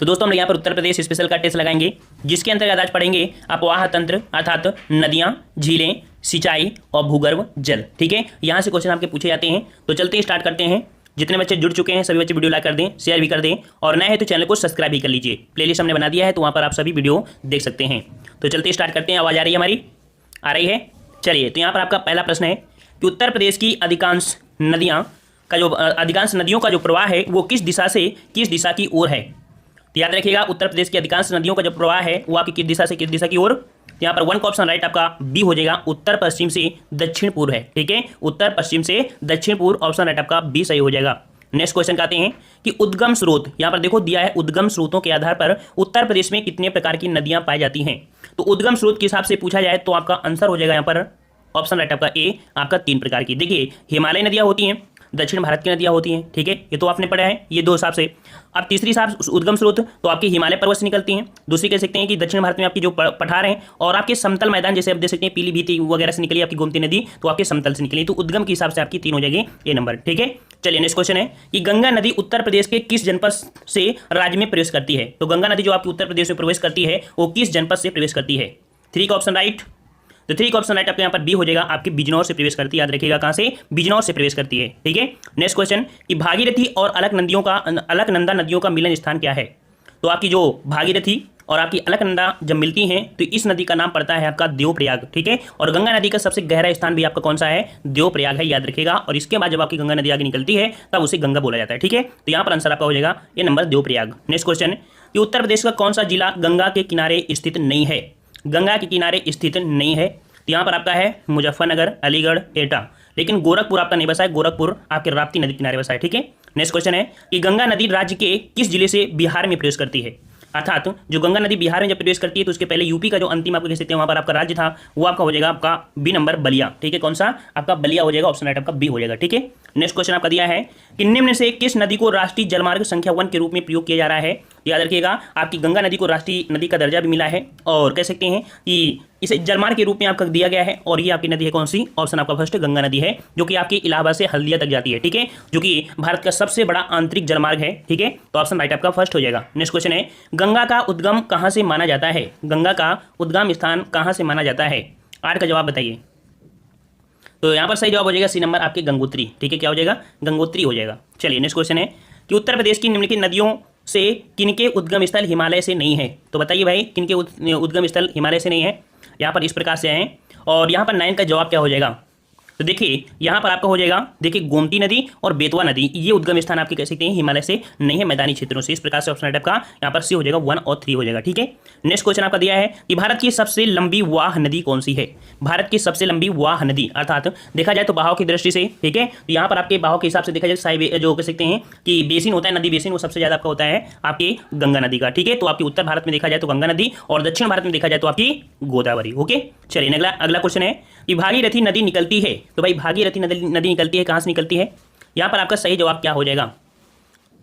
तो दोस्तों हम लोग यहाँ पर उत्तर प्रदेश स्पेशल का टेस्ट लगाएंगे, जिसके अंतर्गत आज पढ़ेंगे अपवाह तंत्र अर्थात नदियाँ, झीलें, सिंचाई और भूगर्भ जल। ठीक है, यहाँ से क्वेश्चन आपके पूछे जाते हैं। तो चलते ही स्टार्ट करते हैं। जितने बच्चे जुड़ चुके हैं सभी बच्चे वीडियो लाइक कर दें, शेयर भी कर दें, और नए हैं तो चैनल को सब्सक्राइब भी कर लीजिए। प्लेलिस्ट हमने बना दिया है, तो वहाँ पर आप सभी वीडियो देख सकते हैं। तो चलते ही स्टार्ट करते हैं। आवाज़ आ रही है हमारी? आ रही है। चलिए, तो यहाँ पर आपका पहला प्रश्न है कि उत्तर प्रदेश की अधिकांश नदियों का जो प्रवाह है वो किस दिशा की ओर है। तो याद रखिएगा, उत्तर प्रदेश की अधिकांश नदियों का जो प्रवाह है वो आपकी किस दिशा की ओर। तो यहाँ पर वन का ऑप्शन राइट आपका बी हो जाएगा, उत्तर पश्चिम से दक्षिण पूर्व है। ठीक है, उत्तर पश्चिम से दक्षिण पूर्व, ऑप्शन राइट आपका बी सही हो जाएगा। नेक्स्ट क्वेश्चन कहते हैं कि उद्गम स्रोत, यहाँ पर देखो दिया है उद्गम स्रोतों के आधार पर उत्तर प्रदेश में कितने प्रकार की नदियां पाई जाती हैं। तो उद्गम स्रोत के हिसाब से पूछा जाए तो आपका आंसर हो जाएगा यहाँ पर ऑप्शन राइट आपका ए, आपका 3 प्रकार की। देखिए, हिमालय नदियां होती हैं, दक्षिण भारत की नदियां होती हैं। ठीक है, ये तो आपने पढ़ा है, ये दो हिसाब से। अब तीसरी हिसाब उद्गम स्रोत तो आपकी हिमालय पर्वत से निकलती हैं। दूसरी कह सकते हैं कि दक्षिण भारत में आपकी जो पठार हैं और आपके समतल मैदान, जैसे आप देख सकते हैं पीलीभीत वगैरह से निकली आपकी गोमती नदी, तो आपके समतल से निकली। तो उद्गम के हिसाब से आपकी 3 हो जाएगी ये नंबर। ठीक है, चलिए नेक्स्ट क्वेश्चन है कि गंगा नदी उत्तर प्रदेश के किस जनपद से राज्य में प्रवेश करती है। तो गंगा नदी जो आपकी उत्तर प्रदेश में प्रवेश करती है वो किस जनपद से प्रवेश करती है। 3 का ऑप्शन राइट। तो 3 का ऑप्शन राइट आपके यहाँ पर बी हो जाएगा, आपकी बिजनौर से प्रवेश करती है। याद रखिएगा कहाँ से, बिजनौर से प्रवेश करती है। ठीक है, नेक्स्ट क्वेश्चन कि भागीरथी और अलकनंदा नदियों का मिलन स्थान क्या है। तो आपकी जो भागीरथी और आपकी अलकनंदा जब मिलती हैं तो इस नदी का नाम पड़ता है आपका देवप्रयाग। ठीक है, और गंगा नदी का सबसे गहरा स्थान भी आपका कौन सा है, देवप्रयाग है। याद रखिएगा, और इसके बाद जब आपकी गंगा नदी आगे निकलती है तब उसे गंगा बोला जाता है। ठीक है, तो यहाँ पर आंसर आपका हो जाएगा ये नंबर देवप्रयाग। नेक्स्ट क्वेश्चन कि उत्तर प्रदेश का कौन सा जिला गंगा के किनारे स्थित नहीं है। गंगा के किनारे स्थित नहीं है, तो यहाँ पर आपका है मुजफ्फरनगर, अलीगढ़, एटा, लेकिन गोरखपुर आपका नहीं बसा है। गोरखपुर आपके राप्ती नदी किनारे बसा है। ठीक है, नेक्स्ट क्वेश्चन है कि गंगा नदी राज्य के किस जिले से बिहार में प्रवेश करती है। अर्थात जो गंगा नदी बिहार में जब प्रवेश करती है तो उसके पहले यूपी का जो अंतिम आपको कह सकते हैं वहाँ पर आपका राज्य था वो आपका हो जाएगा आपका बी नंबर बलिया। ठीक है, कौन सा आपका बलिया हो जाएगा, ऑप्शन राइट आपका बी हो जाएगा। ठीक है, नेक्स्ट क्वेश्चन आपका दिया है कि निम्न से किस नदी को राष्ट्रीय जलमार्ग संख्या 1 के रूप में प्रयोग किया जा रहा है। याद रखिएगा, आपकी गंगा नदी को राष्ट्रीय नदी का दर्जा भी मिला है और कह सकते हैं कि इसे जलमार्ग के रूप में आपका दिया गया है। और ये आपकी नदी है कौन सी, ऑप्शन आपका फर्स्ट गंगा नदी है, जो कि आपकी इलाहाबाद से हल्दिया तक जाती है। ठीक है, जो कि भारत का सबसे बड़ा आंतरिक जलमार्ग है। ठीक है, तो ऑप्शन राइट आपका फर्स्ट हो जाएगा। नेक्स्ट क्वेश्चन है गंगा का उद्गम कहाँ से माना जाता है। गंगा का उद्गम स्थान कहाँ से माना जाता है। 8 का जवाब बताइए। तो यहाँ पर सही जवाब हो जाएगा सी नंबर आपके गंगोत्री। ठीक है, क्या हो जाएगा, गंगोत्री हो जाएगा। चलिए नेक्स्ट क्वेश्चन है कि उत्तर प्रदेश की निम्नलिखित नदियों से किनके उद्गम स्थल हिमालय से नहीं है। तो बताइए भाई, किनके उद्गम स्थल हिमालय से नहीं है। यहाँ पर इस प्रकार से आए, और यहाँ पर 9 का जवाब क्या हो जाएगा। तो देखिए यहाँ पर आपका हो जाएगा, देखिए गोमती नदी और बेतवा नदी, ये उद्गम स्थान आपके कह सकते हैं हिमालय से नहीं है, मैदानी क्षेत्रों से। इस प्रकार से ऑप्शन राइट का यहाँ पर सी हो जाएगा, 1 और 3 हो जाएगा। ठीक है, नेक्स्ट क्वेश्चन आपका दिया है कि भारत की सबसे लंबी वाह नदी कौन सी है। भारत की सबसे लंबी वाह नदी, अर्थात देखा जाए तो बहाव की दृष्टि से। ठीक है, तो यहाँ पर आपके बहाव के हिसाब से देखा जाए जो कह सकते हैं कि बेसिन होता है, नदी बेसिन, वो सबसे ज्यादा आपका होता है आपकी गंगा नदी का। ठीक है, तो आपकी उत्तर भारत में देखा जाए तो गंगा नदी और दक्षिण भारत में देखा जाए तो आपकी गोदावरी। ओके, चलिए अगला क्वेश्चन है कि भागीरथी नदी निकलती है। तो भाई भागीरथी नदी निकलती है, कहाँ से निकलती है। यहाँ पर आपका सही जवाब क्या हो जाएगा।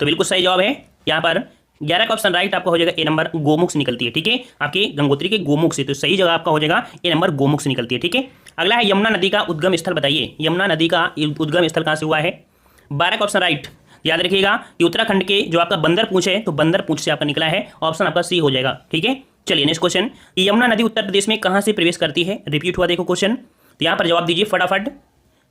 तो बिल्कुल सही जवाब है यहाँ पर 11 का ऑप्शन राइट आपका हो जाएगा ए नंबर, गोमुख से निकलती है। ठीक है, आपकी गंगोत्री के गोमुख से, तो सही जगह आपका हो जाएगा ए नंबर, गोमुख से निकलती है। ठीक है, अगला है यमुना नदी का उद्गम स्थल बताइए। यमुना नदी का उद्गम स्थल कहाँ से हुआ है। 12 का ऑप्शन राइट। याद रखिएगा कि उत्तराखंड के जो आपका बंदरपूंछ है तो बंदरपूंछ से आपका निकला है, ऑप्शन आपका सी हो जाएगा। ठीक है, चलिए नेक्स्ट क्वेश्चन, यमुना नदी उत्तर प्रदेश में कहाँ से प्रवेश करती है। रिपीट हुआ देखो क्वेश्चन, तो यहाँ पर जवाब दीजिए फटाफट।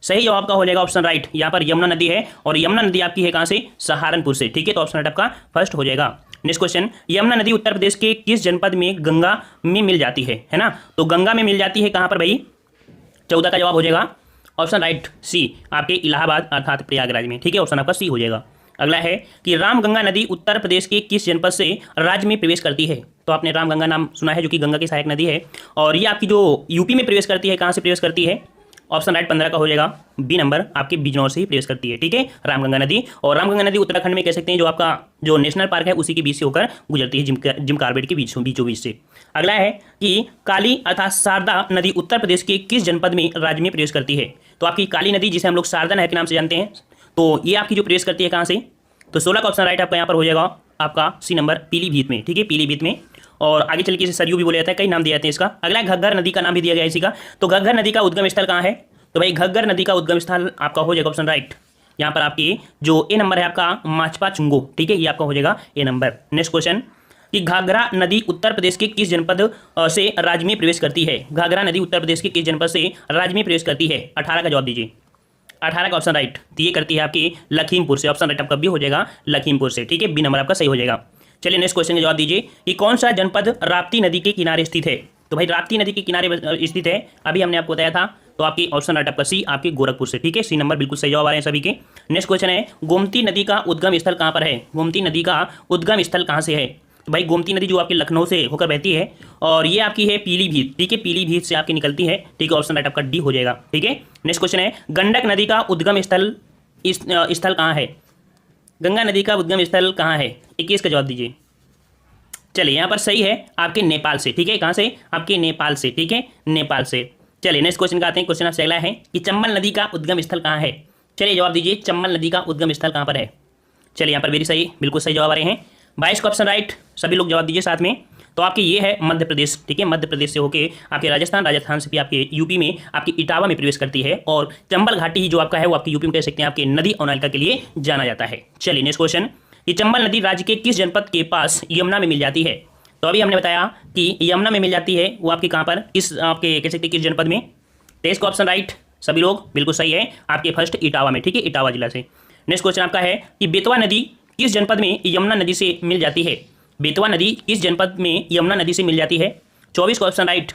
सही जवाब का हो जाएगा ऑप्शन राइट, यहाँ पर यमुना नदी है, और यमुना नदी आपकी है कहाँ से, सहारनपुर से। ठीक है, तो ऑप्शन राइट आपका फर्स्ट हो जाएगा। नेक्स्ट क्वेश्चन, यमुना नदी उत्तर प्रदेश के किस जनपद में गंगा में मिल जाती है ना। तो गंगा में मिल जाती है कहाँ पर भाई, 14 का जवाब हो जाएगा ऑप्शन राइट सी, आपके इलाहाबाद अर्थात प्रयागराज में। ठीक है, ऑप्शन आपका सी हो जाएगा। अगला है कि रामगंगा नदी उत्तर प्रदेश के किस जनपद से राज्य में प्रवेश करती है। तो आपने रामगंगा नाम सुना है, जो कि गंगा की सहायक नदी है, और ये आपकी जो यूपी में प्रवेश करती है, कहाँ से प्रवेश करती है, ऑप्शन राइट 15 का हो जाएगा बी नंबर, आपके बिजनौर से ही प्रवेश करती है। ठीक है, रामगंगा नदी, और रामगंगा नदी उत्तराखंड में कह सकते हैं जो आपका जो नेशनल पार्क है उसी के बीच से होकर गुजरती है, जिम कार्बेट के बीचों बीच से। अगला है कि काली अर्थात शारदा नदी उत्तर प्रदेश के किस जनपद में राज्य में प्रवेश करती है। तो आपकी काली नदी, जिसे हम लोग शारदा नहर के नाम से जानते हैं, तो ये आपकी जो प्रवेश करती है कहाँ से। तो 16 का ऑप्शन राइट आपका यहाँ पर हो जाएगा आपका सी नंबर, पीलीभीत में। ठीक है, पीलीभीत में, और आगे चल के इसे सरयू भी बोला जाता है, कई नाम दिए जाते हैं इसका। अगला घग्गर नदी का नाम भी दिया गया है इसी का। तो घग्गर नदी का उद्गम स्थल कहाँ है। तो भाई घग्गर नदी का उद्गम स्थल आपका हो जाएगा ऑप्शन राइट, यहाँ पर आपकी जो ए नंबर है आपका माचपा चुंगो। ठीक है, ये आपका हो जाएगा ए नंबर। नेक्स्ट क्वेश्चन कि घाघरा नदी उत्तर प्रदेश के किस जनपद से राज्य में प्रवेश करती है? घाघरा नदी उत्तर प्रदेश के किस जनपद से राज्य में प्रवेश करती है? 18 का जवाब दीजिए। 18 का ऑप्शन राइट, तो ये करती है आपकी लखीमपुर से। ऑप्शन राइट आपका बी हो जाएगा, लखीमपुर से। ठीक है, बी नंबर आपका सही हो जाएगा। चलिए नेक्स्ट क्वेश्चन का जवाब दीजिए कि कौन सा जनपद राप्ती नदी के किनारे स्थित है? तो भाई राप्ती नदी के किनारे स्थित है, अभी हमने आपको बताया था। तो आपकी ऑप्शन राइट आपका सी, आपके गोरखपुर से। ठीक है, सी नंबर बिल्कुल सही जवाब आ रहे हैं सभी के। नेक्स्ट क्वेश्चन है, गोमती नदी का उद्गम स्थल कहाँ पर है? गोमती नदी का उद्गम स्थल कहाँ से है? तो भाई गोमती नदी जो आपकी लखनऊ से होकर बहती है और ये आपकी है पीलीभीत। ठीक है, पीलीभीत से आपकी निकलती है। ठीक है, ऑप्शन राइट आपका डी हो जाएगा। ठीक है, नेक्स्ट क्वेश्चन है, गंडक नदी का उद्गम स्थल स्थल कहाँ है? गंगा नदी का उद्गम स्थल कहाँ है? 21 का जवाब दीजिए। चलिए यहाँ पर सही है आपके नेपाल से। ठीक है, कहाँ से? आपके नेपाल से। ठीक है, नेपाल से। चलिए नेक्स्ट क्वेश्चन का आते हैं। क्वेश्चन आपसे अगला है कि चंबल नदी का उद्गम स्थल कहाँ है? चलिए जवाब दीजिए, चंबल नदी का उद्गम स्थल कहाँ पर है? चलिए यहाँ पर वेरी सही, बिल्कुल सही जवाब आ रहे हैं। 22 का ऑप्शन राइट, सभी लोग जवाब दीजिए साथ में। तो आपके ये है मध्य प्रदेश। ठीक है, मध्य प्रदेश से होके आपके राजस्थान, राजस्थान से भी आपके यूपी में आपकी इटावा में प्रवेश करती है और चंबल घाटी ही जो आपका है वो आपके यूपी में कह सकते हैं आपके नदी अवनालिका के लिए जाना जाता है। चलिए नेक्स्ट क्वेश्चन, कि चंबल नदी राज्य के किस जनपद के पास यमुना में मिल जाती है? तो अभी हमने बताया कि यमुना में मिल जाती है, वो आपके कहाँ पर, किस आपके कह सकते हैं किस जनपद में? 23 का ऑप्शन राइट, सभी लोग बिल्कुल सही है आपके फर्स्ट इटावा में। ठीक है, इटावा जिला से। नेक्स्ट क्वेश्चन आपका है कि बेतवा नदी किस जनपद में यमुना नदी से मिल जाती है? बेतवा नदी किस जनपद में यमुना नदी से मिल जाती है? 24 का ऑप्शन राइट,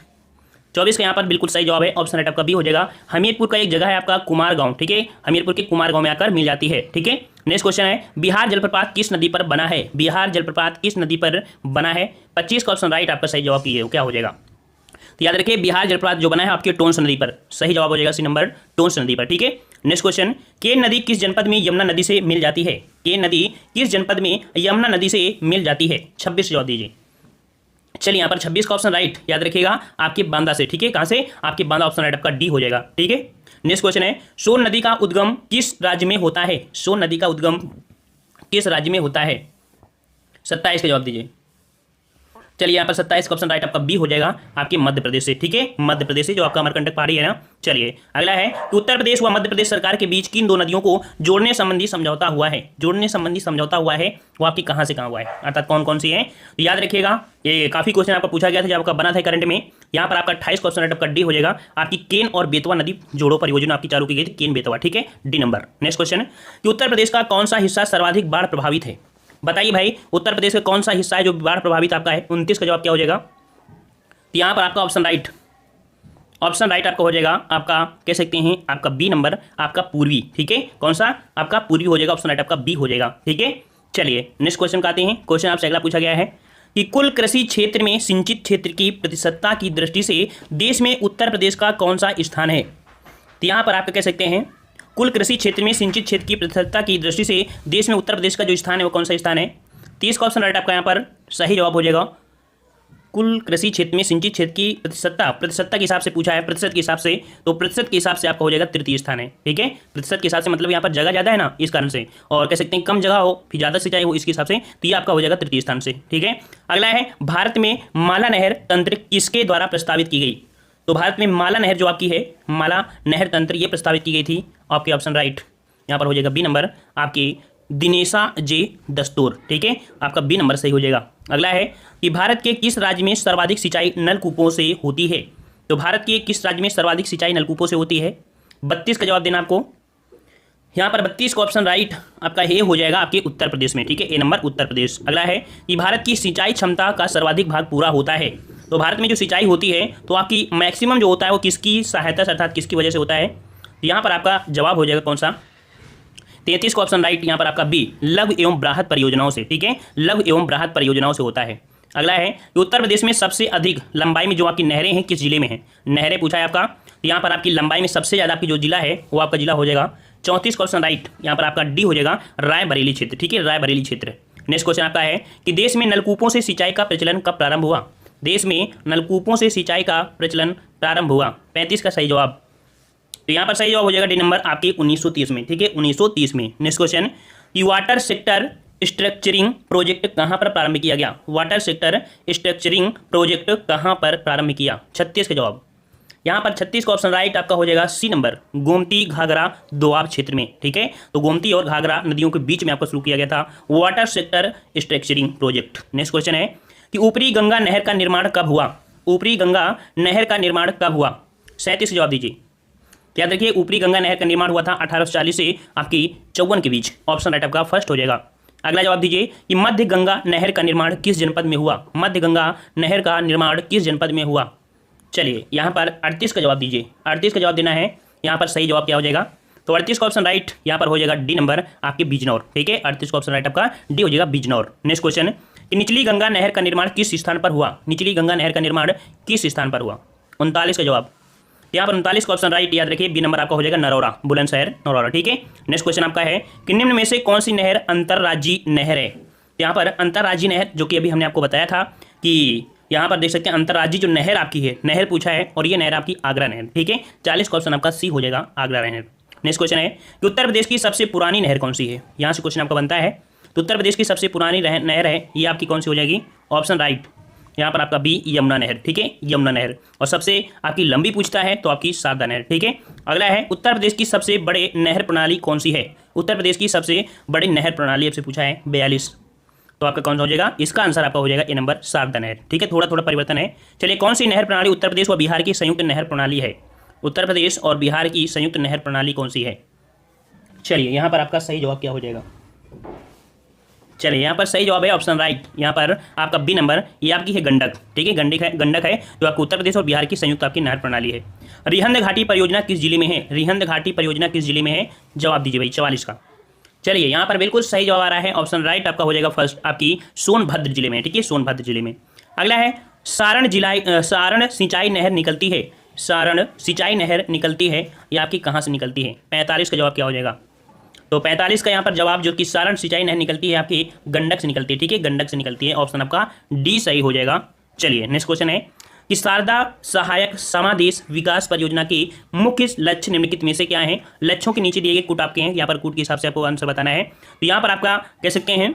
24 का यहाँ पर बिल्कुल सही जवाब है। ऑप्शन राइट आपका बी हो जाएगा। हमीरपुर का एक जगह है आपका कुमार गांव। ठीक है, हमीरपुर के कुमार गांव में आकर मिल जाती है। ठीक है, नेक्स्ट क्वेश्चन है, बिहार जलप्रपात किस नदी पर बना है? बिहार जलप्रपात किस नदी पर बना है? 25 का ऑप्शन राइट आपका सही जवाब कीजिए, क्या हो जाएगा? तो याद रखिए, बिहार जलप्रपात जो बना है आपके टोंस नदी पर। सही जवाब हो जाएगा सी नंबर, टोंस नदी पर। ठीक है, नेक्स्ट क्वेश्चन, केन नदी किस जनपद में यमुना नदी से मिल जाती है? केन नदी किस जनपद में यमुना नदी से मिल जाती है? 26 जवाब दीजिए। चलिए यहाँ पर 26 का ऑप्शन राइट, याद रखिएगा आपके बांदा से। ठीक है, कहाँ से? आपके बांदा। ऑप्शन राइट आपका डी हो जाएगा। ठीक है, नेक्स्ट क्वेश्चन है, सोन नदी का उद्गम किस राज्य में होता है? सोन नदी का उद्गम किस राज्य में होता है? 27 का जवाब दीजिए। चलिए यहाँ पर 27 का ऑप्शन राइट आपका बी हो जाएगा, आपके मध्य प्रदेश से। ठीक है, मध्य प्रदेश से, जो आपका अमरकंटक पहाड़ी है ना। चलिए अगला है कि उत्तर प्रदेश व मध्य प्रदेश सरकार के बीच किन दो नदियों को जोड़ने संबंधी समझौता हुआ है? जोड़ने संबंधी समझौता हुआ है, वो आपकी कहाँ से कहाँ हुआ है, अर्थात कौन कौन सी है? तो याद रखिएगा, ये काफी क्वेश्चन आपका पूछा गया था जब आपका बना था करंट में। यहाँ पर आपका 28 का ऑप्शन राइट आपका डी हो जाएगा, आपकी केन और बेतवा नदी जोड़ो परियोजना आपकी चालू की गई थी, केन बेतवा। ठीक है, डी नंबर। नेक्स्ट क्वेश्चन कि उत्तर प्रदेश का कौन सा हिस्सा सर्वाधिक बाढ़ प्रभावित है? बताइए भाई, उत्तर प्रदेश का कौन सा हिस्सा है जो बाढ़ प्रभावित आपका है? 29 का जवाब क्या हो जाएगा? तो यहाँ पर आपका ऑप्शन राइट, ऑप्शन राइट आपका हो जाएगा, आपका कह सकते हैं आपका बी नंबर, आपका पूर्वी। ठीक है, कौन सा? आपका पूर्वी हो जाएगा। ऑप्शन राइट आपका बी हो जाएगा। ठीक है, चलिए नेक्स्ट क्वेश्चन का आते हैं। क्वेश्चन आपसे अगला पूछा गया है कि कुल कृषि क्षेत्र में सिंचित क्षेत्र की प्रतिशतता की दृष्टि से देश में उत्तर प्रदेश का कौन सा स्थान है? तो यहाँ पर आप कह सकते हैं कुल कृषि क्षेत्र में सिंचित क्षेत्र की प्रतिशतता की दृष्टि से देश में उत्तर प्रदेश का जो स्थान है वो कौन सा स्थान है? 30 का ऑप्शन राइट आपका यहाँ पर सही जवाब हो जाएगा। कुल कृषि क्षेत्र में सिंचित क्षेत्र की प्रतिशतता के हिसाब से पूछा है, प्रतिशत के हिसाब से, तो प्रतिशत के हिसाब से आपका हो जाएगा तृतीय स्थान है। ठीक है, प्रतिशत के हिसाब से मतलब यहाँ पर जगह ज़्यादा है ना, इस कारण से, और कह सकते हैं कम जगह हो फिर ज़्यादा सिंचाई हो, इसके हिसाब से, तो ये आपका हो जाएगा तृतीय स्थान से। ठीक है, अगला है, भारत में माला नहर तंत्र किसके द्वारा प्रस्तावित की गई? तो भारत में माला नहर जो आपकी है, माला नहर तंत्र, ये प्रस्तावित की गई थी। आपके ऑप्शन राइट यहाँ पर हो जाएगा बी नंबर, आपकी दिनेशा जे दस्तूर। ठीक है, आपका बी नंबर सही हो जाएगा। अगला है कि भारत के किस राज्य में सर्वाधिक सिंचाई नलकूपों से होती है? तो भारत के किस राज्य में सर्वाधिक सिंचाई नलकूपों से होती है? 32 का जवाब देना आपको। यहाँ पर 32 का ऑप्शन राइट आपका ए हो जाएगा, आपके उत्तर प्रदेश में। ठीक है, ए नंबर उत्तर प्रदेश। अगला है कि भारत की सिंचाई क्षमता का सर्वाधिक भाग पूरा होता है। तो भारत में जो सिंचाई होती है तो आपकी मैक्सिमम जो होता है वो किसकी सहायता से अर्थात किसकी वजह से होता है? तो यहाँ पर आपका जवाब हो जाएगा कौन सा? 33 का ऑप्शन राइट यहाँ पर आपका बी, लघु एवं बृहत परियोजनाओं से। ठीक है, लघु एवं बृहत परियोजनाओं से होता है। अगला है कि उत्तर प्रदेश में सबसे अधिक लंबाई में जो आपकी नहरें हैं किस जिले में हैं? नहरें पूछा है आपका, तो यहाँ पर आपकी लंबाई में सबसे ज़्यादा आपकी जो जिला है वो आपका जिला हो जाएगा 34 का ऑप्शन राइट, यहाँ पर आपका डी हो जाएगा, रायबरेली क्षेत्र। ठीक है, रायबरेली क्षेत्र। नेक्स्ट क्वेश्चन आपका है कि देश में नलकूपों से सिंचाई का प्रचलन कब प्रारंभ हुआ? देश में नलकूपों से सिंचाई का प्रचलन प्रारंभ हुआ। 35 का सही जवाब। तो यहाँ पर सही जवाब हो जाएगा डी नंबर, आपके 1930 में। ठीक है, 1930 में। नेक्स्ट क्वेश्चन, कि वाटर सेक्टर स्ट्रक्चरिंग प्रोजेक्ट कहाँ पर प्रारंभ किया गया? वाटर सेक्टर स्ट्रक्चरिंग प्रोजेक्ट कहाँ पर प्रारंभ किया? 36 का जवाब। यहाँ पर 36 का ऑप्शन राइट आपका हो जाएगा सी नंबर, गोमती घाघरा दोआब क्षेत्र में। ठीक है, तो गोमती और घाघरा नदियों के बीच में आपको शुरू किया गया था water sector structuring project. Next question है कि ऊपरी गंगा नहर का निर्माण कब हुआ? ऊपरी गंगा नहर का निर्माण कब हुआ? 37 जवाब दीजिए। याद रखिए, ऊपरी गंगा नहर का निर्माण हुआ था 1840 से आपकी 54 के बीच। ऑप्शन राइट आपका फर्स्ट हो जाएगा। अगला जवाब दीजिए कि मध्य गंगा नहर का निर्माण किस जनपद में हुआ? मध्य गंगा नहर का निर्माण किस जनपद में हुआ? चलिए यहाँ पर 38 का जवाब दीजिए। 38 का जवाब देना है। यहाँ पर सही जवाब क्या हो जाएगा? तो 38 का ऑप्शन राइट यहाँ पर हो जाएगा डी नंबर आपके बिजनौर। ठीक है, 38 का ऑप्शन राइट आपका डी हो जाएगा बिजनौर। नेक्स्ट क्वेश्चन कि निचली गंगा नहर का निर्माण किस स्थान पर हुआ? निचली गंगा नहर का निर्माण किस स्थान पर हुआ? 39 का जवाब। यहाँ पर 39 का ऑप्शन राइट याद रखिए बी नंबर आपका हो जाएगा नरौरा, बुलंदशहर नरौरा। ठीक है, नेक्स्ट क्वेश्चन आपका है कि निम्न में से कौन सी नहर अंतर्राज्यीय नहर है? यहाँ पर अंतर्राज्यीय नहर जो कि अभी हमने आपको बताया था कि यहाँ पर देख सकते हैं अंतर्राज्यीय जो नहर आपकी है, नहर पूछा है और ये नहर आपकी आगरा नहर। ठीक है, 40 का ऑप्शन आपका सी हो जाएगा आगरा नहर। नेक्स्ट क्वेश्चन है कि उत्तर प्रदेश की सबसे पुरानी नहर कौन सी है? यहाँ से क्वेश्चन आपका बनता है तो उत्तर प्रदेश की सबसे पुरानी नहर है ये आपकी कौन सी हो जाएगी? ऑप्शन राइट यहाँ पर आपका बी यमुना नहर। ठीक है, यमुना नहर। और सबसे आपकी लंबी पूछता है तो आपकी शारदा नहर। ठीक है, अगला है उत्तर प्रदेश की सबसे बड़े नहर प्रणाली कौन सी है? उत्तर प्रदेश की सबसे बड़ी नहर प्रणाली आपसे पूछा है 42, तो आपका कौन सा हो जाएगा? इसका आंसर आपका हो जाएगा ए नंबर शारदा नहर। ठीक है, थोड़ा थोड़ा परिवर्तन है। चलिए, कौन सी नहर प्रणाली उत्तर प्रदेश और बिहार की संयुक्त नहर प्रणाली है? उत्तर प्रदेश और बिहार की संयुक्त नहर प्रणाली कौन सी है? चलिए यहाँ पर आपका सही जवाब क्या हो जाएगा? चलिए यहाँ पर सही जवाब है ऑप्शन राइट, यहाँ पर आपका बी नंबर, ये आपकी है गंडक। ठीक है, गंडक है जो आपको उत्तर प्रदेश और बिहार की संयुक्त आपकी नहर प्रणाली है। रिहंद घाटी परियोजना किस जिले में है? रिहंद घाटी परियोजना किस जिले में है? जवाब दीजिए भाई 44 का। चलिए यहाँ पर बिल्कुल सही जवाब आ रहा है, ऑप्शन राइट आपका हो जाएगा फर्स्ट आपकी सोनभद्र जिले में। ठीक है, सोनभद्र जिले में। अगला है सारण सिंचाई नहर निकलती है। सारण सिंचाई नहर निकलती है, ये आपकी कहाँ से निकलती है? 45 का जवाब क्या हो जाएगा? तो 45 का यहाँ पर जवाब जो कि सारण सिंचाई नहर निकलती है आपकी गंडक से निकलती है। ठीक है, गंडक से निकलती है। ऑप्शन आपका डी सही हो जाएगा। चलिए नेक्स्ट क्वेश्चन है कि शारदा सहायक समादेश विकास परियोजना के मुख्य लक्ष्य निम्नलिखित में से क्या है? लक्ष्यों के नीचे दिए गए कूट आपके हैं, यहाँ पर कूट के हिसाब से आपको आंसर बताना है। तो यहाँ पर आपका कह सकते हैं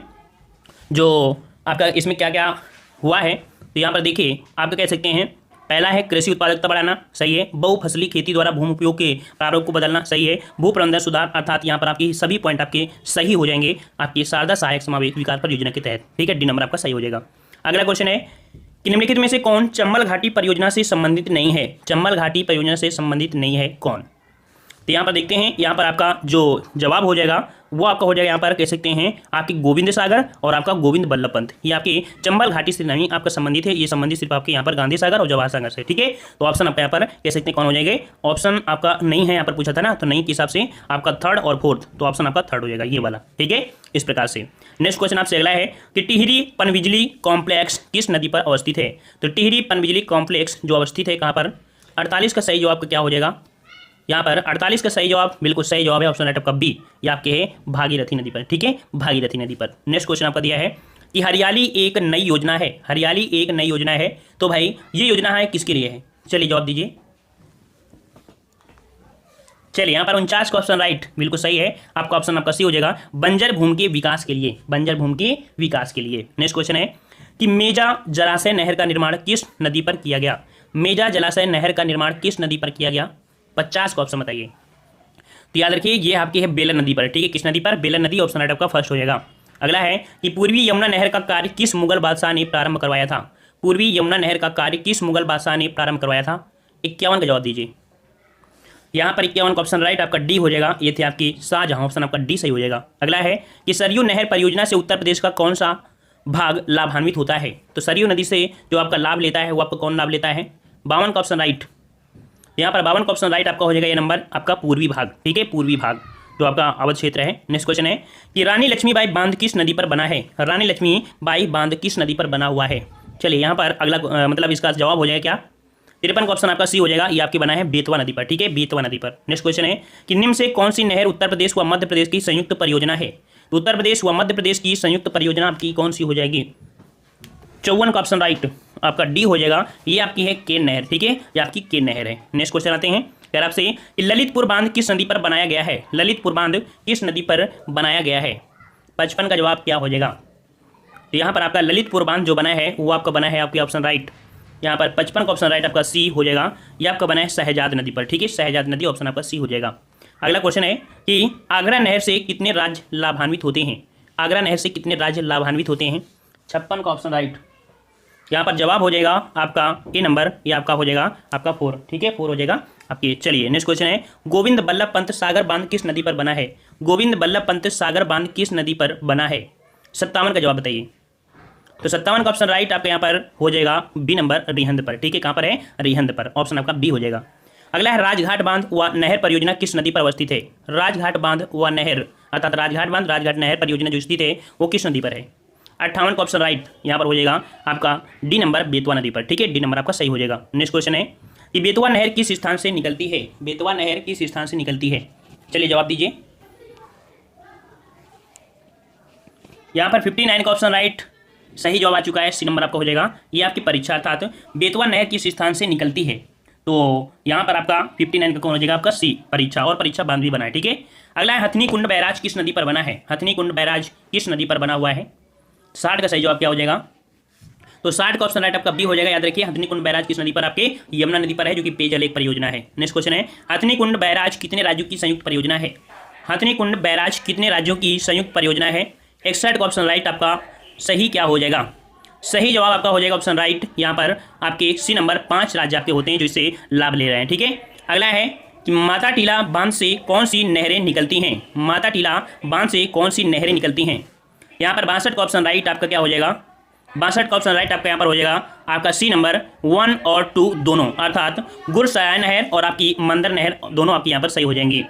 जो आपका इसमें क्या क्या हुआ है, तो यहाँ पर देखिए आपका कह सकते हैं पहला है कृषि उत्पादकता बढ़ाना, सही है। बहुफसली खेती द्वारा भूमि उपयोग के प्रारूप को बदलना, सही है। भू प्रबंधन सुधार, अर्थात यहाँ पर आपकी सभी पॉइंट आपके सही हो जाएंगे आपकी शारदा सहायक समावेश विकास परियोजना के तहत। ठीक है, डी नंबर आपका सही हो जाएगा। अगला क्वेश्चन है कि निम्नलिखित में से कौन चंबल घाटी परियोजना से संबंधित नहीं है? चंबल घाटी परियोजना से संबंधित नहीं है कौन? तो यहाँ पर देखते हैं, यहाँ पर आपका जो जवाब हो जाएगा वो आपका हो जाएगा यहाँ पर कह सकते हैं आपकी गोविंद सागर और आपका गोविंद बल्लभ पंत। ये आपकी चंबल घाटी से नहीं आपका संबंधित है, ये संबंधित सिर्फ आपके यहाँ पर गांधी सागर और जवाहर सागर से। ठीक है, तो ऑप्शन आपका यहाँ पर कह सकते हैं कौन हो जाएंगे? ऑप्शन आपका नहीं है, यहाँ पर पूछा था ना, तो नहीं के हिसाब से आपका थर्ड और फोर्थ, तो ऑप्शन आपका थर्ड हो जाएगा ये वाला। ठीक है, इस प्रकार से। नेक्स्ट क्वेश्चन आपसे अगला है कि टिहरी पनबिजली कॉम्प्लेक्स किस नदी पर अवस्थित है? तो टिहरी पनबिजली कॉम्प्लेक्स जो अवस्थित है कहाँ पर? 48 का सही जवाब क्या हो जाएगा? यहाँ पर 48 का सही जवाब बिल्कुल सही जवाब है ऑप्शन राइट आपका बी, ये आपके है भागीरथी नदी पर। ठीक है, भागीरथी नदी पर। नेक्स्ट क्वेश्चन आपका दिया है कि हरियाली एक नई योजना है। हरियाली एक नई योजना है, तो भाई ये योजना है किसके लिए है? चलिए जवाब दीजिए। चलिए यहाँ पर 49 का ऑप्शन राइट बिल्कुल सही है, आपका ऑप्शन आपका सी हो जाएगा बंजर भूमि के विकास के लिए। बंजर भूमि के विकास के लिए। नेक्स्ट क्वेश्चन है कि मेजा जलाशय नहर का निर्माण किस नदी पर किया गया? मेजा जलाशय नहर का निर्माण किस नदी पर किया गया? 50 का ऑप्शन बताइए। तो याद रखिए ये आपकी है बेलन नदी पर। ठीक है, किस नदी पर? बेलन नदी। ऑप्शन राइट आपका फर्स्ट हो जाएगा। अगला है कि पूर्वी यमुना नहर का कार्य किस मुगल बादशाह ने प्रारंभ करवाया था? पूर्वी यमुना नहर का कार्य किस मुगल बादशाह ने प्रारंभ करवाया था? 51 का जवाब दीजिए। यहाँ पर 51 का ऑप्शन राइट आपका डी हो जाएगा, ये थे आपकी शाहजहां। ऑप्शन आपका डी सही हो जाएगा। अगला है कि सरयू नहर परियोजना से उत्तर प्रदेश का कौन सा भाग लाभान्वित होता है? तो सरयू नदी से जो आपका लाभ लेता है वो आपका कौन लाभ लेता है? 52 का ऑप्शन राइट। यहाँ पर 52 का ऑप्शन राइट आपका हो जाएगा ये नंबर आपका पूर्वी भाग। ठीक है, पूर्वी भाग जो आपका अवध क्षेत्र है। नेक्स्ट क्वेश्चन है कि रानी लक्ष्मीबाई बांध किस नदी पर बना है? रानी लक्ष्मीबाई बांध किस नदी पर बना हुआ है? चलिए यहाँ पर अगला मतलब इसका जवाब हो जाएगा क्या? 53 का ऑप्शन आपका सी हो जाएगा, ये आपके बना है बेतवा नदी पर। ठीक है, बेतवा नदी पर। नेक्स्ट क्वेश्चन है कि निम्न से कौन सी नहर उत्तर प्रदेश व मध्य प्रदेश की संयुक्त परियोजना है? तो उत्तर प्रदेश व मध्य प्रदेश की संयुक्त परियोजना आपकी कौन सी हो जाएगी? 54 का ऑप्शन राइट आपका डी हो जाएगा, ये आपकी है केन नहर। ठीक है, ये आपकी केन नहर है। नेक्स्ट क्वेश्चन आते हैं अगर आपसे कि ललितपुर बांध किस नदी पर बनाया गया है? ललितपुर बांध किस नदी पर बनाया गया है? 55 का जवाब क्या हो जाएगा? तो यहाँ पर आपका ललितपुर बांध जो बना है वो आपका बना है आपकी ऑप्शन राइट यहाँ पर 55 का ऑप्शन राइट आपका सी हो जाएगा। ये आपका बना है शहजाद नदी पर, ठीक है, शहजाद नदी ऑप्शन आपका सी हो जाएगा। अगला क्वेश्चन है कि आगरा नहर से कितने राज्य लाभान्वित होते हैं? आगरा नहर से कितने राज्य लाभान्वित होते हैं? 56 का ऑप्शन राइट। यहाँ पर जवाब हो जाएगा आपका ए नंबर, ये आपका हो जाएगा आपका 4, ठीक है, 4 हो जाएगा आपके। चलिए नेक्स्ट क्वेश्चन है, गोविंद बल्लभ पंत सागर बांध किस नदी पर बना है? गोविंद बल्लभ पंत सागर बांध किस नदी पर बना है? 57 का जवाब बताइए। तो 57 का ऑप्शन राइट आपका यहाँ पर हो जाएगा बी नंबर, रिहंद पर, ठीक है, कहाँ पर है? रिहंद पर, ऑप्शन आपका बी हो जाएगा। अगला है राजघाट बांध व नहर परियोजना किस नदी पर अवस्थित है? राजघाट बांध व नहर अर्थात राजघाट बांध राजघाट नहर परियोजना जो स्थित है वो किस नदी पर है? 58 का ऑप्शन राइट यहाँ पर हो जाएगा आपका डी नंबर, बेतवा नदी पर, ठीक है, डी नंबर आपका सही हो जाएगा। नेक्स्ट क्वेश्चन है कि बेतवा नहर किस स्थान से निकलती है? बेतवा नहर किस स्थान से निकलती है? चलिए जवाब दीजिए। यहाँ पर 59 का ऑप्शन राइट सही जवाब आ चुका है, सी नंबर आपका हो जाएगा। ये आपकी परीक्षा अर्थात बेतवा नहर किस स्थान से निकलती है, तो यहाँ पर आपका 59 का कौन हो जाएगा? आपका सी, परीक्षा, और परीक्षा बांध भी बना है, ठीक है। अगला है हथनी कुंड बैराज किस नदी पर बना है? हथनी कुंड बैराज किस नदी पर बना हुआ है? 60 का सही जवाब क्या हो जाएगा? तो 60 का ऑप्शन राइट आपका बी हो जाएगा। याद रखिए हथनी कुंड बैराज किस नदी पर? आपके यमुना नदी पर है, जो कि पेयजल एक परियोजना है। नेक्स्ट क्वेश्चन है, हथनी कुंड बैराज कितने राज्यों की संयुक्त परियोजना है? हथनी कुंड बैराज कितने राज्यों की संयुक्त परियोजना है? 61 का ऑप्शन राइट आपका सही क्या हो जाएगा? सही जवाब आपका हो जाएगा ऑप्शन राइट। यहाँ पर आपके सी नंबर 5 राज्य आपके होते हैं जो इससे लाभ ले रहे हैं, ठीक है। अगला है कि माता टीला बांध से कौन सी नहरें निकलती हैं? माता टीला बांध से कौन सी नहरें निकलती हैं? यहाँ पर 62 का ऑप्शन राइट आपका क्या हो जाएगा? 62 का ऑप्शन राइट आपका यहाँ पर हो जाएगा आपका सी नंबर 1 और 2 दोनों, अर्थात गुरसराय नहर और आपकी मंदर नहर दोनों आपकी यहाँ पर सही हो जाएंगी।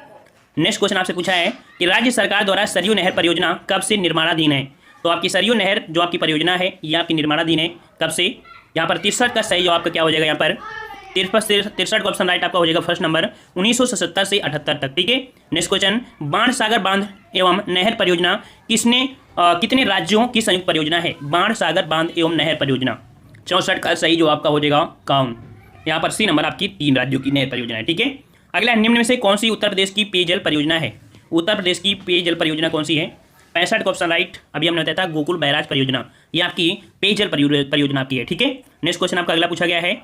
नेक्स्ट क्वेश्चन आपसे पूछा है कि राज्य सरकार द्वारा सरयू नहर परियोजना कब से निर्माणाधीन है? तो आपकी सरयू नहर जो आपकी परियोजना है ये आपकी निर्माणाधीन है कब से? यहाँ पर 63 का सही जवाब का क्या हो जाएगा? यहाँ पर 63 का ऑप्शन राइट आपका हो जाएगा फर्स्ट नंबर, 1977 से 78 तक, ठीक है। नेक्स्ट क्वेश्चन, बाण सागर बांध एवं नहर परियोजना कितने राज्यों की संयुक्त परियोजना है? बाण सागर बांध एवं नहर परियोजना 64 का सही जवाब का हो जाएगा काउन। यहाँ पर सी नंबर आपकी 3 राज्यों की नहर परियोजना है, ठीक है। अगला, निम्न में से कौन सी उत्तर प्रदेश की पेयजल परियोजना है? उत्तर प्रदेश की पेयजल परियोजना कौन सी है? 65 का ऑप्शन राइट अभी हमने बताया था गोकुल बैराज परियोजना, ये आपकी पेयजल परियोजना आपकी है, ठीक है। नेक्स्ट क्वेश्चन आपका अगला पूछा गया है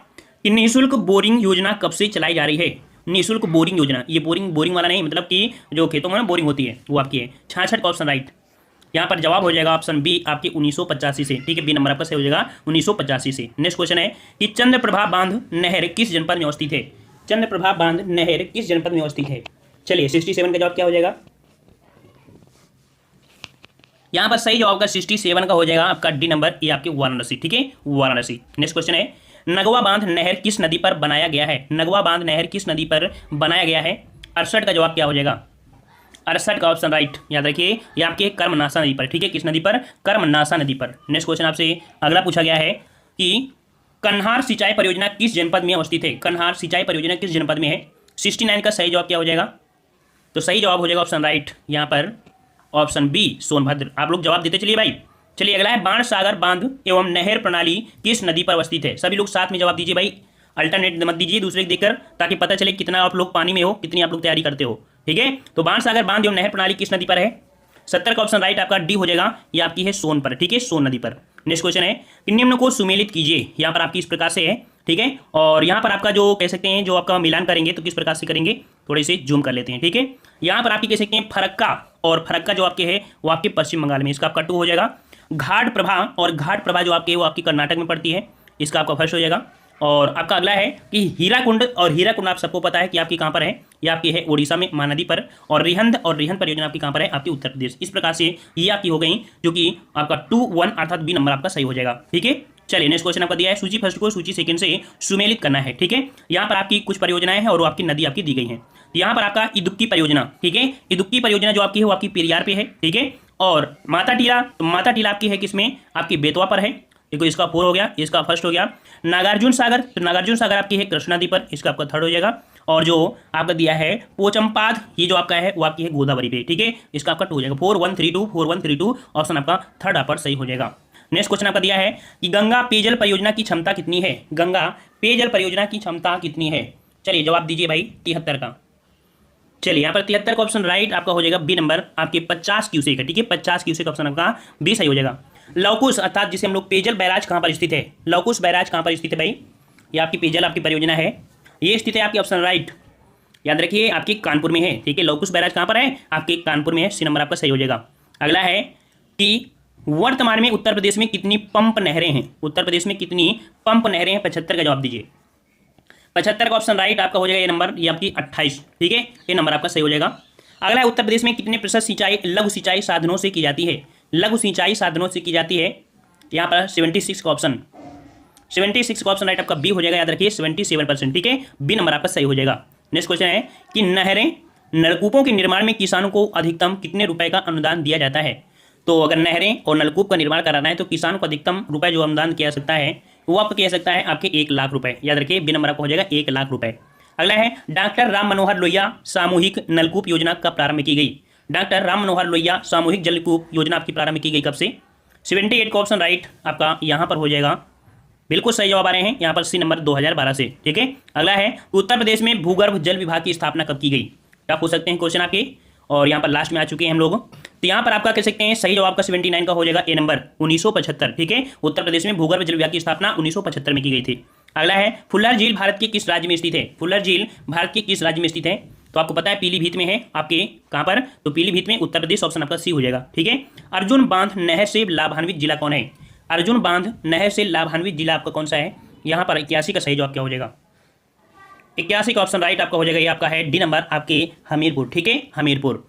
कि निःशुल्क बोरिंग योजना कब से चलाई जा रही है? निःशुल्क बोरिंग योजना, ये बोरिंग वाला नहीं, मतलब कि जो खेतों में बोरिंग होती है वो आपकी है। 66 का ऑप्शन राइट, यहाँ पर जवाब हो जाएगा ऑप्शन बी आपकी 1985 से, ठीक है, बी नंबर आपका सही हो जाएगा 1985 से। नेक्स्ट क्वेश्चन है कि चंद्रप्रभा बांध नहर किस जनपद में अवस्थित है? चंद्रप्रभा बांध नहर किस जनपद में अवस्थित है? चलिए 67 का जवाब क्या हो जाएगा? यहाँ पर सही जवाब का 67 का हो जाएगा आपका डी नंबर, ये आपके वाराणसी, ठीक है, वाराणसी। नेक्स्ट क्वेश्चन है, नगवा बांध नहर किस नदी पर बनाया गया है? नगवा बांध नहर किस नदी पर बनाया गया है? 68 का जवाब क्या हो जाएगा? 68 का ऑप्शन राइट, याद रखिए ये आपके कर्मनाशा नदी पर, ठीक है, किस नदी पर? कर्मनाशा नदी पर। नेक्स्ट क्वेश्चन आपसे अगला पूछा गया है कि कन्हार सिंचाई परियोजना किस जनपद में अवस्थित है? कन्हार सिंचाई परियोजना किस जनपद में है? 69 का सही जवाब क्या हो जाएगा? तो सही जवाब हो जाएगा ऑप्शन राइट, यहाँ पर ऑप्शन बी सोनभद्र। आप लोग जवाब देते चलिए भाई। चलिए अगला है, बाण सागर बांध एवं नहर प्रणाली किस नदी पर अवस्थित है? सभी लोग साथ में जवाब दीजिए भाई, अल्टरनेट मत दीजिए दूसरे को देखकर, ताकि पता चले कितना आप लोग पानी में हो, कितनी आप लोग तैयारी करते हो, ठीक है। तो बाण सागर बांध एवं नहर प्रणाली किस नदी पर है? 70 का ऑप्शन राइट आपका डी हो जाएगा, ये आपकी है सोन पर, ठीक है, सोन नदी पर। नेक्स्ट क्वेश्चन है कि निम्न को सुमेलित कीजिए, यहाँ पर आपकी इस प्रकार से है, ठीक है, और यहाँ पर आपका जो कह सकते हैं जो आपका मिलान करेंगे तो किस प्रकार से करेंगे, थोड़े से जूम कर लेते हैं, ठीक है। यहाँ पर आपकी कह सकते हैं फरक्का, और फरक्का जो आपके है वो आपके पश्चिम बंगाल में, इसका आपका 2 हो जाएगा। घाट प्रभा, और घाट प्रभा जो आपके वो आपकी कर्नाटक में पड़ती है, इसका आपका फर्स्ट हो जाएगा। और आपका अगला है कि हीराकुंड, और हीराकुंड आप सबको पता है कि आपकी कहाँ पर है, ये आपकी है ओडिशा में महानदी पर। और रिहंद परियोजना आपकी कहाँ पर है? आपकी उत्तर प्रदेश। इस प्रकार से ये आपकी हो गई, जो कि आपका 2-1 अर्थात बी नंबर आपका सही हो जाएगा, ठीक है। चलिए नेक्स्ट क्वेश्चन आपका दिया है, सूची फर्स्ट को सूची सेकंड से सुमेलित करना है, ठीक है। यहाँ पर आपकी कुछ परियोजनाएं हैं और वो आपकी नदी आपकी दी गई हैं। यहाँ पर आपका इदुक्की परियोजना, ठीक है, इदुक्की परियोजना जो आपकी है वो आपकी पेरियार पे है, ठीक है। और माता टीला, तो माता टीला आपकी है किसमें? आपकी बेतवा पर है, देखो इसका 4 हो गया, इसका फर्स्ट हो गया। नागार्जुन सागर, तो नागार्जुन सागर आपकी है कृष्णा नदी पर, इसका आपका 3rd हो जाएगा। और जो आपका दिया है पोचमपाद, ये जो आपका है वो आपकी है गोदावरी पे, ठीक है, इसका आपका 2 हो जाएगा। 4132 ऑप्शन आपका 3rd पर सही हो जाएगा। नेक्स्ट क्वेश्चन आपका दिया है कि गंगा पेयजल परियोजना की क्षमता कितनी है? गंगा पेयजल परियोजना की क्षमता कितनी है? चलिए जवाब दीजिए भाई 73 का। चलिए यहाँ पर 73 का ऑप्शन राइट आपका हो जाएगा बी नंबर, आपके 50 क्यूसेक है, ठीक है, 50 क्यूसेक ऑप्शन आपका बी सही हो जाएगा। लवकुश अर्थात जिसे हम लोग पेयजल बैराज कहाँ पर स्थित है? लवकुश बैराज कहाँ पर स्थित है भाई? ये आपकी पेयजल आपकी परियोजना है, ये स्थित है आपकी ऑप्शन राइट, याद रखिए आपकी कानपुर में है, ठीक है। लौकुश बैराज कहाँ पर है, आपके कानपुर में है, सी नंबर आपका सही हो जाएगा। अगला है कि वर्तमान में उत्तर प्रदेश में कितनी पंप नहरें हैं, उत्तर प्रदेश में कितनी पंप नहरें हैं, 75 का जवाब दीजिए। 75 का ऑप्शन राइट आपका हो जाएगा ये नंबर, ये आपकी 28, ठीक है, ये नंबर आपका सही हो जाएगा। अगला है उत्तर प्रदेश में कितने प्रतिशत सिंचाई लघु सिंचाई साधनों से की जाती है, लघु सिंचाई साधनों से की जाती है, यहाँ पर 76 का ऑप्शन, 76 का ऑप्शन राइट आपका बी हो जाएगा, याद रखिए 77%, ठीक है, बी नंबर आपका सही हो जाएगा। नेक्स्ट क्वेश्चन है कि नहरें नलकूपों के निर्माण में किसानों को अधिकतम कितने रुपए का अनुदान दिया जाता है। तो अगर नहरें और नलकूप का निर्माण कराना है तो किसानों को अधिकतम रुपए जो अनुदान किया सकता है वो आपको किया सकता है आपके 1 लाख रुपए, याद रखिए बी नंबर आपका हो जाएगा 1 लाख रुपए। अगला है डॉक्टर राम मनोहर लोहिया सामूहिक नलकूप योजना कब प्रारंभ की गई, डॉक्टर राम मनोहर लोहिया सामूहिक जलकूप योजना आपकी प्रारंभ की गई कब से, 78 का ऑप्शन राइट आपका यहाँ पर हो जाएगा, बिल्कुल सही जवाब आ रहे हैं यहाँ पर सी नंबर 2012 से, ठीक है। अगला है उत्तर प्रदेश में भूगर्भ जल विभाग की स्थापना कब की गई, क्या पूछ सकते हैं क्वेश्चन आपके, और यहाँ पर लास्ट में आ चुके हैं हम लोग। तो यहाँ पर आपका कह सकते हैं सही जवाब का 79 का हो जाएगा ए नंबर 1975, ठीक है। उत्तर प्रदेश में भूगर्भ जल विभाग की स्थापना 1975 में की गई थी। अगला है फुल्लर झील भारत के किस राज्य में स्थित है, फुल्लर झील भारत के किस राज्य में स्थित है, तो आपको पता है पीलीभीत में है आपके, कहाँ पर, तो पीलीभीत में, उत्तर प्रदेश, ऑप्शन आपका सी हो जाएगा, ठीक है। अर्जुन बांध नहर से लाभान्वित जिला कौन है, अर्जुन बांध नहर से लाभान्वित जिला आपका कौन सा है, यहाँ पर 81 का सही जवाब क्या हो जाएगा, 81 का ऑप्शन राइट आपका हो जाएगा, ये आपका है डी नंबर आपके हमीरपुर, ठीक है, हमीरपुर।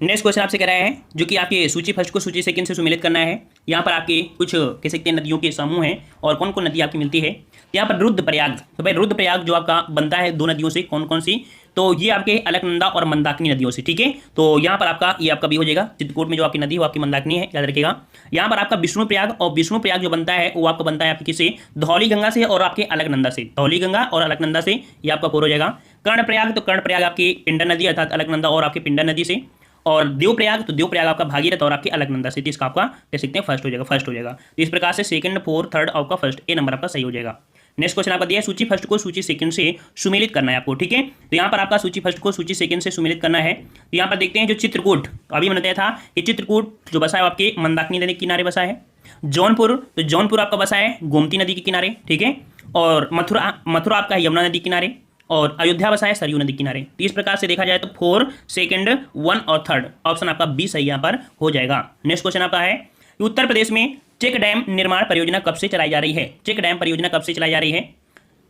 नेक्स्ट क्वेश्चन आपसे कह रहा है जो कि आपके सूची फर्स्ट को सूची सेकंड से सुमेलित करना है। यहाँ पर आपके कुछ कह सकते हैं नदियों के समूह हैं और कौन कौन नदी आपकी मिलती है। यहाँ पर रुद्रप्रयाग, तो भाई रुद्रप्रयाग जो आपका बनता है 2 नदियों से, कौन कौन सी, तो ये आपके अलकनंदा और मंदाकिनी नदियों से, ठीक है। तो यहाँ पर आपका ये आपका भी हो जाएगा, चित्रकूट में जो आपकी नदी है वो आपकी मंदाकिनी है, याद रखिएगा। यहाँ पर आपका विष्णुप्रयाग, और विष्णुप्रयाग जो बनता है वो आपका बनता है आपकी किससे, धौली गंगा से और आपके अलकनंदा से, धौली गंगा और अलकनंदा से, ये आपका हो जाएगा। कर्णप्रयाग, तो कर्णप्रयाग आपकी पिंडर नदी अर्थात अलकनंदा और आपकी पिंडर नदी से, और देवप्रयाग, तो देवप्रयाग आपका भागीरथ और आपके अलकनंदा से, इसका आपका कह सकते हैं फर्स्ट हो जाएगा, फर्स्ट हो जाएगा। तो इस प्रकार से सेकंड, फोर्थ, थर्ड आपका फर्स्ट, ए नंबर आपका सही हो जाएगा। नेक्स्ट क्वेश्चन आपका दिया है सूची फर्स्ट को सूची सेकंड से सुमेलित करना है आपको, ठीक है। तो यहाँ पर आपका सूची फर्स्ट को सूची सेकंड से सुमेलित करना है। तो यहाँ पर देखते हैं जो चित्रकूट, अभी मैंने बताया था कि चित्रकूट जो बसा है आपके मंदाकिनी नदी के किनारे बसा है। जौनपुर, तो जौनपुर आपका बसा है गोमती नदी के किनारे, ठीक है। और मथुरा आपका यमुना नदी किनारे, और अयोध्या बसा है सरयू नदी किनारे। तो इस प्रकार से देखा जाए तो 4, सेकंड, 1 और थर्ड ऑप्शन आपका बी सही यहाँ पर हो जाएगा। नेक्स्ट क्वेश्चन आपका है उत्तर प्रदेश में चेक डैम निर्माण परियोजना कब से चलाई जा रही है, चेक डैम परियोजना कब से चलाई जा रही है।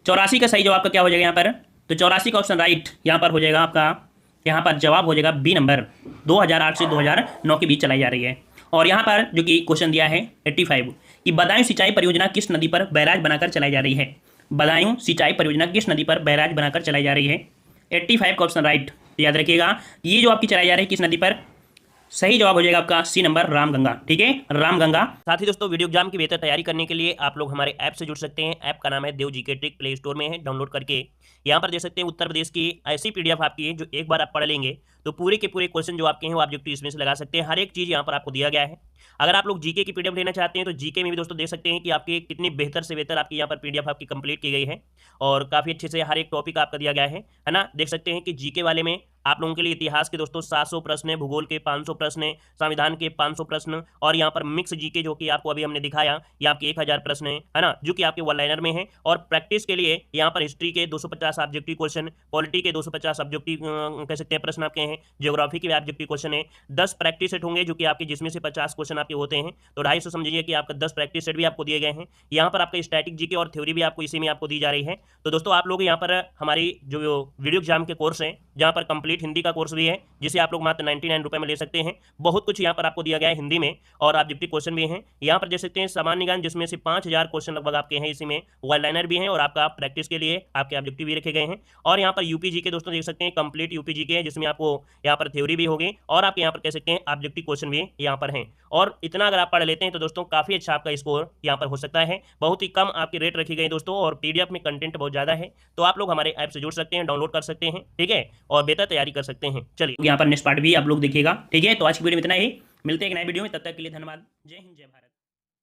84 का सही जवाब का क्या हो जाएगा यहाँ पर, तो 84 का ऑप्शन राइट यहाँ पर हो जाएगा आपका, यहाँ पर जवाब हो जाएगा बी नंबर, 2008 से 2009 के बीच चलाई जा रही है। और यहाँ पर जो कि क्वेश्चन दिया है 85 कि बदायूं सिंचाई परियोजना किस नदी पर बैराज बनाकर चलाई जा रही है, बदायूं सिंचाई परियोजना किस नदी पर बैराज बनाकर चलाई जा रही है। 85 का ऑप्शन राइट, याद रखिएगा ये जो आपकी चलाई जा रही है किस नदी पर, सही जवाब हो जाएगा आपका सी नंबर रामगंगा, ठीक है, रामगंगा। साथ ही दोस्तों वीडियो एग्जाम की बेहतर तैयारी करने के लिए आप लोग हमारे ऐप से जुड़ सकते हैं। ऐप का नाम है देव जीके ट्रिक, प्ले स्टोर में है, डाउनलोड करके यहाँ पर देख सकते हैं उत्तर प्रदेश की ऐसी पीडीएफ आपकी है जो एक बार आप पढ़ लेंगे तो पूरे के पूरे क्वेश्चन जो आपके हैं वो ऑब्जेक्टिव इसमें से लगा सकते हैं। हर एक चीज़ यहाँ पर आपको दिया गया है। अगर आप लोग जीके की पीडीएफ लेना चाहते हैं तो जीके में भी दोस्तों देख सकते हैं कि आपकी कितनी बेहतर से बेहतर आपकी यहाँ पर पीडीएफ आपकी कंप्लीट की गई है और काफ़ी अच्छे से हर एक टॉपिक आपका दिया गया है ना। देख सकते हैं कि जीके वाले में आप लोगों के लिए इतिहास के दोस्तों 700 प्रश्न है, भूगोल के 500 प्रश्न है, संविधान के 500 प्रश्न, और यहाँ पर मिक्स जीके जो कि आपको अभी हमने दिखाया ये आपके 1000 प्रश्न है ना, जो कि आपके वन लाइनर में है। और प्रैक्टिस के लिए यहाँ पर हिस्ट्री के 250 ऑब्जेक्टिव क्वेश्चन, पॉलिटी के 250 ऑब्जेक्टिव कह सकते हैं प्रश्न आपके हैं, ज्योग्राफी के ऑब्जेक्टिव क्वेश्चन है, 10 प्रैक्टिस सेट होंगे जो कि आपके जिसमें से 50 क्वेश्चन आपके होते हैं, तो 250 समझिए कि आपका 10 प्रैक्टिस सेट भी आपको दिए गए हैं। यहाँ पर आपका स्टैटिक जीके और थ्योरी भी आपको इसी में आपको दी जा रही है। तो दोस्तों आप लोग यहाँ पर हमारी जो वीडियो एग्जाम के कोर्स हैं जहाँ पर कंप्लीट हिंदी का कोर्स भी है जिसे आप लोग मात्र 99 रुपये में ले सकते हैं। बहुत कुछ यहाँ पर आपको दिया गया है हिंदी में और ऑब्जेक्टिव क्वेश्चन भी हैं। यहाँ पर देख सकते हैं सामान्य ज्ञान जिसमें से 5000 क्वेश्चन लगभग आपके हैं, इसी में वन लाइनर भी हैं और आपका प्रैक्टिस के लिए आपके ऑब्जेक्टिव भी रखे गए हैं। और यहाँ पर यूपी जीके दोस्तों देख सकते हैं कंप्लीट यूपी जीके है जिसमें आपको यहाँ पर थ्योरी भी होगी और आपके यहाँ पर कह सकते हैं ऑब्जेक्टिव क्वेश्चन भी यहाँ पर हैं। और इतना अगर आप पढ़ लेते हैं तो दोस्तों काफ़ी अच्छा आपका स्कोर यहाँ पर हो सकता है। बहुत ही कम आपकी रेट रखी गई दोस्तों और पीडीएफ में कंटेंट बहुत ज़्यादा है, तो आप लोग हमारे ऐप से जुड़ सकते हैं, डाउनलोड कर सकते हैं, ठीक है, और बेहतर तैयारी कर सकते हैं। चलिए यहाँ पर नेक्स्ट पार्ट भी आप लोग देखिएगा, ठीक है। तो आज की वीडियो में इतना ही, मिलते हैं एक नए वीडियो में, तब तक के लिए धन्यवाद। जय हिंद, जय भारत।